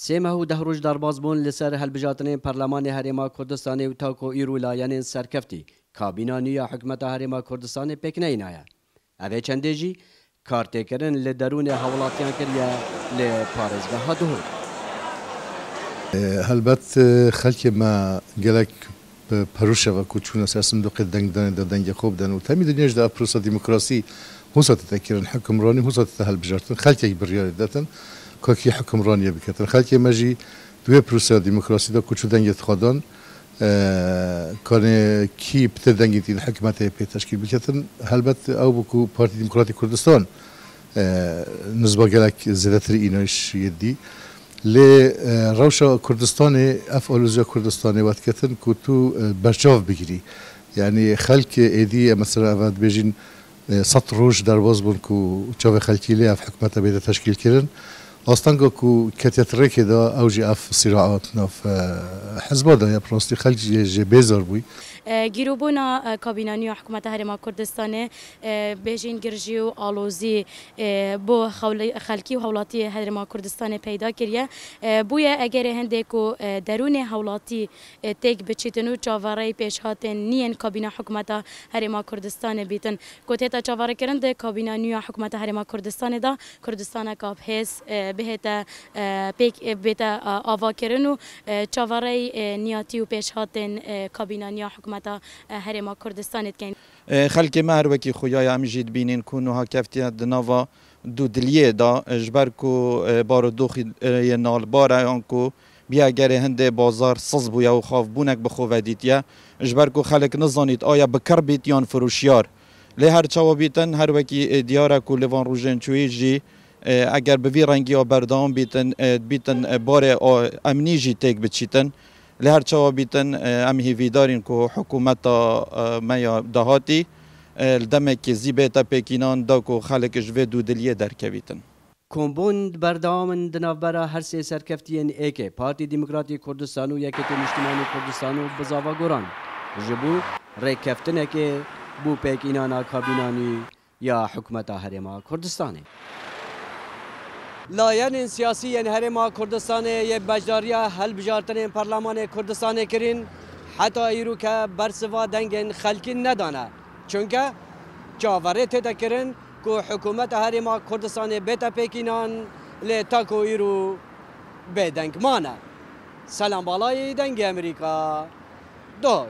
سه ماه و ده روز درباز بون لسر هلبجاتن پارلمان هرما کردستان و تاکو ایرو لاین سرکفتی کابینا نیا حکمت هرما کردستان پک نینایا. اوه چنده جی کارتکرن لدرون حولاتیان کریا لپارزگاه دهور. هلبت خلک ما گلک پروشه و کوچون اساسم دو قدنگ دنگ خوب دن و تمی دنیاش در پروسه دموکراسی حسات تکرن حکمرانی حسات هلبجاتن خلکی بریار داتن که حکمرانی بکتن خلک ماجی دوی پروسه دموکراسی دا کوچو دنگ خدان کانه کی بتدنگی تین حکمت پی تشکیل بکتن هلبت او بکو پارتی دموکراتی کردستان نسبت گلک زیادتری اینایش یدی ل روشا کردستان افعالوزیا کردستان وقت کتن که تو برچاو بگیری یعنی خلک ایدی مثلا اول بیشین سط روش در باز بون که چاو خلکی لی اف حکمت بیده تشکیل کردن اصلا که کتیتره که دا اوجی اف صراعات ناف حزب دا یا پراستی خلک جه بیزار بوی گیروبونا کابینانی و حکومت هرما کردستان بیشین گرجی و آلوزی بو خلکی و حولاتی هرما کردستان پیدا کریه بویا اگر هنده کو درون حولاتی تک بچیتنو چاواره پیش هاتن نین کابینا حکومت هرما کردستان بیتن کوتیتا چاواره کرنده کابینانی و حکومت هرما کردستان دا کردستان کاب هست بهتا پیک بیتا آوا کرنو چاواره نیاتی و پیش هاتن کابینانی و حکومت هرما کردستان کن خلک ما هر وکی خویای امجید بینین کنو ها کفتیت دنوا دو دلیه دا اجبر کو بار دوخی نال باره آنکو بیا گره هنده بازار سز بویا و خواف بونک بخو ودیتیا اجبر کو خلک نزانید آیا بکر بیت یان فروشیار لی هر چاوا بیتن هر وکی دیاره کو لیوان روژن چوی جی اگر بوی رنگی و بردام بیتن بار امنی جی تک بچیتن لهر چوا بیتن ام هیویدارین که حکومت ما دهاتی الدمک زیبتا پکینان دا که خلکش و دودلیه درکویتن کمبوند بردامن دنابرا هر سه سرکفتین ایکه پارتی دموکراتی کردستان و یکیت اجتماعی کردستان و بزاوا گوران جبو ریکفتنه که بو پکینانا کابینانی یا حکومت هرما کردستانی لاین سیاسی هرما کردستان یه بجداریا هل بجارتن پارلمان کردستان کرین حتی ایرو که برسوا دنگن خلکی ندانه چونکه جاوره تیتا کرن که حکومت هرما کردستان بیتا پیکینان لیتا که ایرو بدنگ مانه سلام بالای دنگ امریکا دوگ